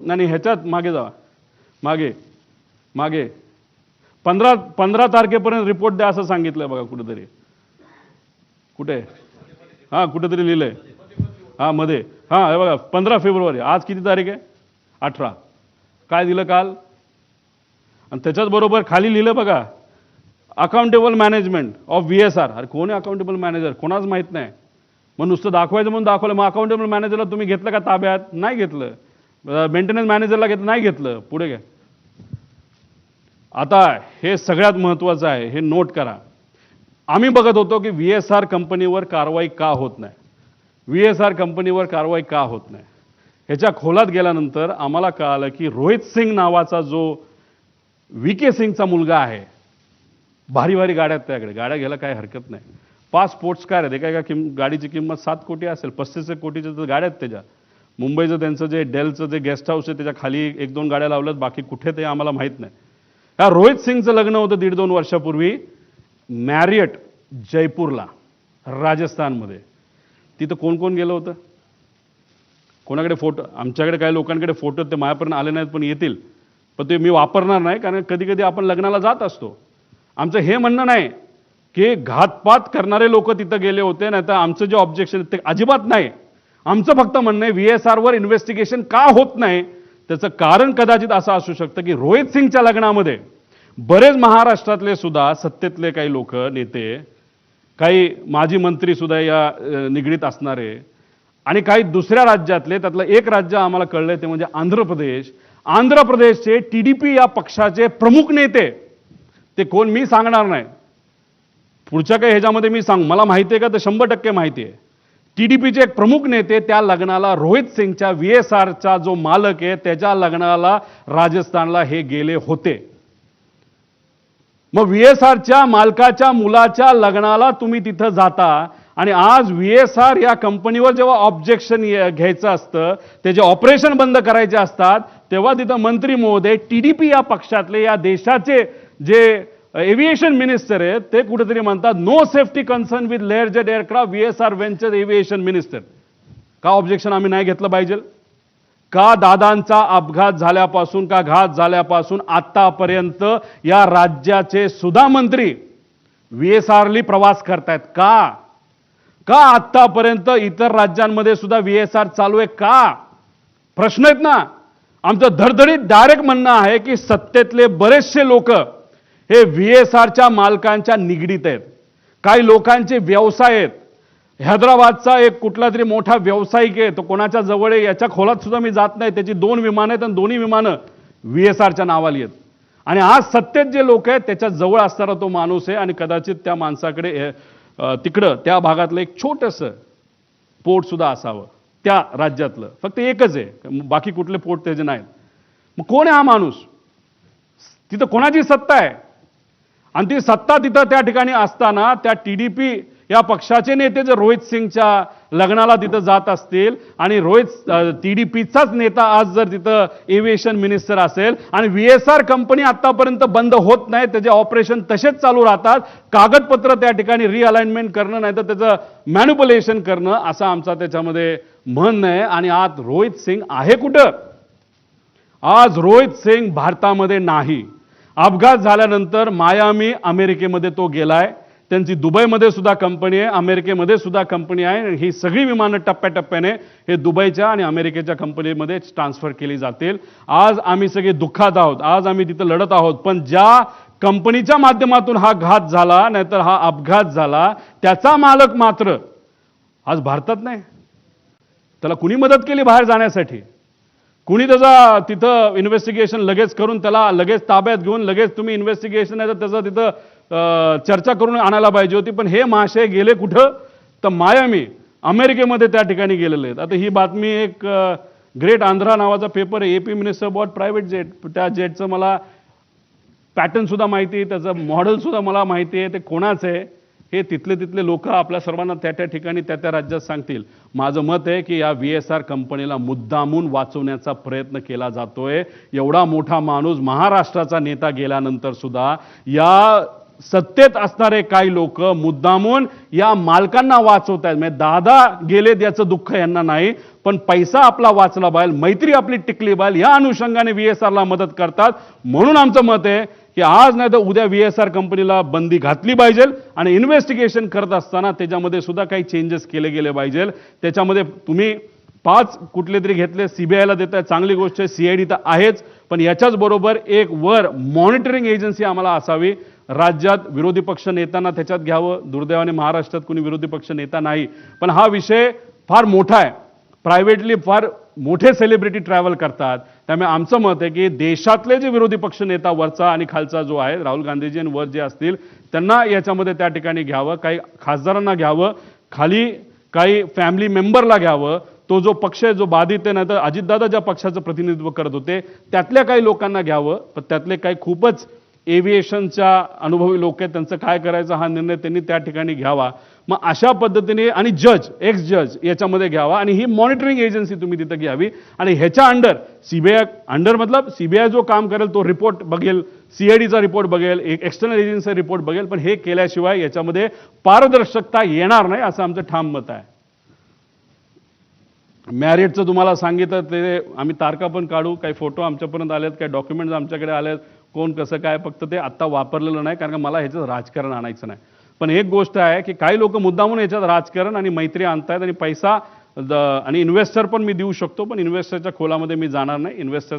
नाही ह्याच्यात मागे जावा, मागे मागे 15 तारखेपर्यंत रिपोर्ट द्या असं सांगितलं बघा कुठेतरी. कुठे? हां कुठेतरी लिहिलंय. हां मध्ये. हां हे बघा 15 फेब्रुवारी. आज किती तारीख आहे? 18. काय दिलं काल? आणि त्याच्याच बरोबर खाली लिहिलं बघा, अकाउंटेबल मॅनेजमेंट ऑफ VSR. अरे कोण आहे अकाउंटेबल मॅनेजर? कोणाच माहीत नाही. मग नुसतं दाखवायचं म्हणून दाखवलं. मग अकाउंटेबल मॅनेजरला तुम्ही घेतलं का ताब्यात? नाही घेतलं. मेंटेनन्स मॅनेजरला घेतलं नाही घेतलं. पुढे घ्या. आता हे सगळ्यात महत्त्वाचं आहे, हे नोट करा. आम्ही बघत होतो की VSR कंपनीवर कारवाई का होत नाही, VSR कंपनीवर कारवाई का होत नाही. ह्याच्या खोलात गेल्यानंतर आम्हाला कळालं की रोहित सिंग नावाचा जो VK सिंगचा मुलगा आहे, भारी भारी गाड्या आहेत त्याकडे, गाड्या घ्यायला काही हरकत नाही. 5 स्पोर्ट्स कार आहेत. एका गाडीची किंमत 7 कोटी असेल, 35 कोटीच्या तर गाड्या आहेत त्याच्या. मुंबईचं त्यांचं जे डेलचं जे गेस्ट हाऊस आहे त्याच्या खाली 1-2 गाड्या लावल्यात, बाकी कुठे ते आम्हाला माहीत नाही. ह्या रोहित सिंगचं लग्न होतं 1.5-2 वर्षापूर्वी मॅरियट जयपूरला, राजस्थानमध्ये. तिथं कोण कोण गेलं होतं? कोणाकडे फोटो? आमच्याकडे काही लोकांकडे फोटो ते माझ्यापर्यंत आले नाहीत, पण येतील. पण ते मी वापरणार नाही, कारण कधी कधी आपण लग्नाला जात असतो. आमचं हे म्हणणं नाही की घातपात करणारे लोक तिथं गेले होते, नाही तर आमचं जे ऑब्जेक्शन ते अजिबात नाही. आमचं फक्त म्हणणं आहे VSR वर इन्व्हेस्टिगेशन का होत नाही, त्याचं कारण कदाचित असं असू शकतं की रोहित सिंगच्या लग्नामध्ये बरेच महाराष्ट्रातले सुद्धा सत्तेतले काही लोक, नेते, काही माजी मंत्री सुद्धा या निगडीत असणारे, आणि काही दुसऱ्या राज्यातले. त्यातलं एक राज्य आम्हाला कळलंय ते म्हणजे आंध्र प्रदेश. आंध्र प्रदेशचे TDP या पक्षाचे प्रमुख नेते, ते कोण मी सांगणार नाही, पुढच्या काही ह्याच्यामध्ये मी सांग, मला माहिती आहे का, तर 100% माहिती आहे. TDPचे एक प्रमुख नेते त्या लग्नाला, रोहित सिंगच्या VSRचा जो मालक आहे त्याच्या लग्नाला राजस्थानला हे गेले होते. मग VSRच्या मालकाच्या मुलाच्या लग्नाला तुम्ही तिथं जाता, आणि आज VSR या कंपनीवर जेव्हा ऑब्जेक्शन घ्यायचं असतं, त्याचे ऑपरेशन बंद करायचे असतात, तेव्हा तिथं मंत्री महोदय, TDP या पक्षातले, या देशाचे जे एव्हिएशन मिनिस्टर आहेत, ते कुठेतरी म्हणतात no safety concern with Learjet aircraft VSR venture aviation minister. का ऑब्जेक्शन आम्ही नाही घेतलं पाहिजे? का दादांचा अपघात झाल्यापासून, का घात झाल्यापासून आतापर्यंत या राज्याचे सुद्धा मंत्री VSRली प्रवास करतायत? का आतापर्यंत इतर राज्यांमध्ये सुद्धा VSR चालू आहे? का? प्रश्न आहेत ना. आमचं धडधडीत डायरेक्ट म्हणणं आहे की सत्तेतले बरेचसे लोक हे VSRच्या मालकांच्या निगडीत आहेत. काही लोकांचे व्यवसाय आहेत. हैदराबादचा एक कुठला तरी मोठा व्यावसायिक आहे, तो कोणाच्या जवळ आहे याच्या खोलात सुद्धा मी जात नाही. त्याची 2 विमानं आहेत आणि दोन्ही विमानं VSRच्या नावाली आहेत. आणि आज सत्तेत जे लोक आहेत त्याच्या जवळ असणारा तो माणूस आहे, आणि कदाचित त्या माणसाकडे तिकडं त्या भागातलं एक छोटंसं पोर्ट सुद्धा असावं त्या राज्यातलं. फक्त एकच आहे, बाकी कुठले पोर्ट त्याचे नाहीत. मग कोण आहे हा माणूस? तिथं कोणाची सत्ता आहे? आणि ती सत्ता तिथं त्या ठिकाणी असताना त्या TDP या पक्षाचे नेते जर रोहित सिंगच्या लग्नाला तिथं जात असतील, आणि TDPचाच नेता आज जर तिथं एव्हिएशन मिनिस्टर असेल, आणि VSR कंपनी आतापर्यंत बंद होत नाही, त्याचे ऑपरेशन तसेच चालू राहतात, कागदपत्र त्या ठिकाणी रिअलाइनमेंट करणं नाही तर त्याचं मॅन्युप्युलेशन करणं, असं आमचा त्याच्यामध्ये म्हणणं आहे. आणि आज रोहित सिंग आहे कुठं? आज रोहित सिंग भारतामध्ये नाही. अपघात झाल्यानंतर मायामी अमेरिकेमध्ये तो गेलाय. त्यांची दुबईमध्ये सुद्धा कंपनी आहे, अमेरिकेमध्ये सुद्धा कंपनी आहे. ही सगळी विमानं टप्प्याटप्प्याने हे दुबईच्या आणि अमेरिकेच्या कंपनीमध्ये ट्रान्सफर केली जातील. आज आम्ही सगळे दुःखात आहोत, आज आम्ही तिथं लढत आहोत. पण ज्या कंपनीच्या माध्यमातून हा घात झाला, नाहीतर हा अपघात झाला, त्याचा मालक मात्र आज भारतात नाही. त्याला कुणी मदत केली बाहेर जाण्यासाठी? कुणी त्याचा तिथं इन्व्हेस्टिगेशन लगेच करून त्याला लगेच ताब्यात घेऊन लगेच तुम्ही इन्व्हेस्टिगेशन नाही तर त्याचं तिथं चर्चा करून आणायला पाहिजे होती. पण हे महाशय गेले कुठं? तर मायामी अमेरिकेमध्ये त्या ठिकाणी गेलेले आहेत. आता ही बातमी एक ग्रेट आंध्रा नावाचा पेपर आहे, AP minister bought private jet. त्या जेटचं मला पॅटर्न सुद्धा माहिती आहे, त्याचं मॉडेल सुद्धा मला माहिती आहे, ते कोणाचं आहे हे तिथले लोक आपल्या सर्वांना त्या ठिकाणी त्या राज्यात सांगतील. माझं मत आहे की या VSR कंपनीला मुद्दामून वाचवण्याचा प्रयत्न केला जातोय. एवढा मोठा माणूस, महाराष्ट्राचा नेता गेल्यानंतर सुद्धा या सत्तेत असणारे काही लोक मुद्दामून या मालकांना वाचवत आहेत. म्हणजे दादा गेलेत याचं दुःख यांना नाही, पण पैसा आपला वाचला पाहिजे, मैत्री आपली टिकली पाहिजे, या अनुषंगाने VSRला मदत करतात. म्हणून आमचं मत आहे की आज नाही तर उद्या VSR कंपनीला बंदी घातली पाहिजे आणि इन्व्हेस्टिगेशन करत असताना त्याच्यामध्ये सुद्धा काही चेंजेस केले गेले पाहिजे. त्याच्यामध्ये तुम्ही 5 कुठले तरी घेतले, CBIला देत आहे, चांगली गोष्ट आहे, CID तर आहेच, पण याच्याच बरोबर एक वर मॉनिटरिंग एजन्सी आम्हाला असावी. राज्यात विरोधी पक्ष नेत्यांना त्याच्यात घ्यावं. दुर्दैवाने महाराष्ट्रात कोणी विरोधी पक्ष नेता नाही, पण हा विषय फार मोठा आहे. प्रायव्हेटली फार मोठे सेलिब्रिटी ट्रॅव्हल करतात. त्यामुळे आमचं मत आहे की देशातले जे विरोधी पक्ष नेता वरचा आणि खालचा जो आहे, राहुल गांधीजी आणि वर जे असतील त्यांना याच्यामध्ये त्या ठिकाणी घ्यावं, काही खासदारांना घ्यावं, खाली काही फॅमिली मेंबरला घ्यावं. तो जो पक्ष आहे जो बाधित आहे, नाही तर अजितदादा ज्या पक्षाचं प्रतिनिधित्व करत होते त्यातल्या काही लोकांना घ्यावं, पण त्यातले काही खूपच एव्हिएशनच्या अनुभवी लोक आहेत, त्यांचं काय करायचं हा निर्णय त्यांनी त्या ठिकाणी घ्यावा. मग अशा पद्धतीने आणि जज, एक्स जज याच्यामध्ये घ्यावा आणि ही मॉनिटरिंग एजन्सी तुम्ही तिथं घ्यावी आणि ह्याच्या अंडर CBI अंडर मतलब CBI जो काम करेल तो रिपोर्ट बघेल, CIDचा रिपोर्ट बघेल, एक एक्सटर्नल एजन्सीचा रिपोर्ट बघेल, पण हे केल्याशिवाय याच्यामध्ये पारदर्शकता येणार नाही असं आमचं ठाम मत आहे. मॅरिटचं तुम्हाला सांगितलं ते आम्ही तारखा पण काढू, काही फोटो आमच्यापर्यंत आलेत, काही डॉक्युमेंट्स आमच्याकडे आलेत, कोण कसं काय, फक्त ते आत्ता वापरलेलं नाही कारण का मला ह्याच्यात राजकारण आणायचं नाही. पण एक गोष्ट आहे की काही लोक मुद्दामून याच्यात राजकारण आणि मैत्री आणतायत आणि पैसा आणि इन्व्हेस्टर पण मी देऊ शकतो, पण इन्व्हेस्टरच्या खोलामध्ये मी जाणार नाही. इन्व्हेस्टर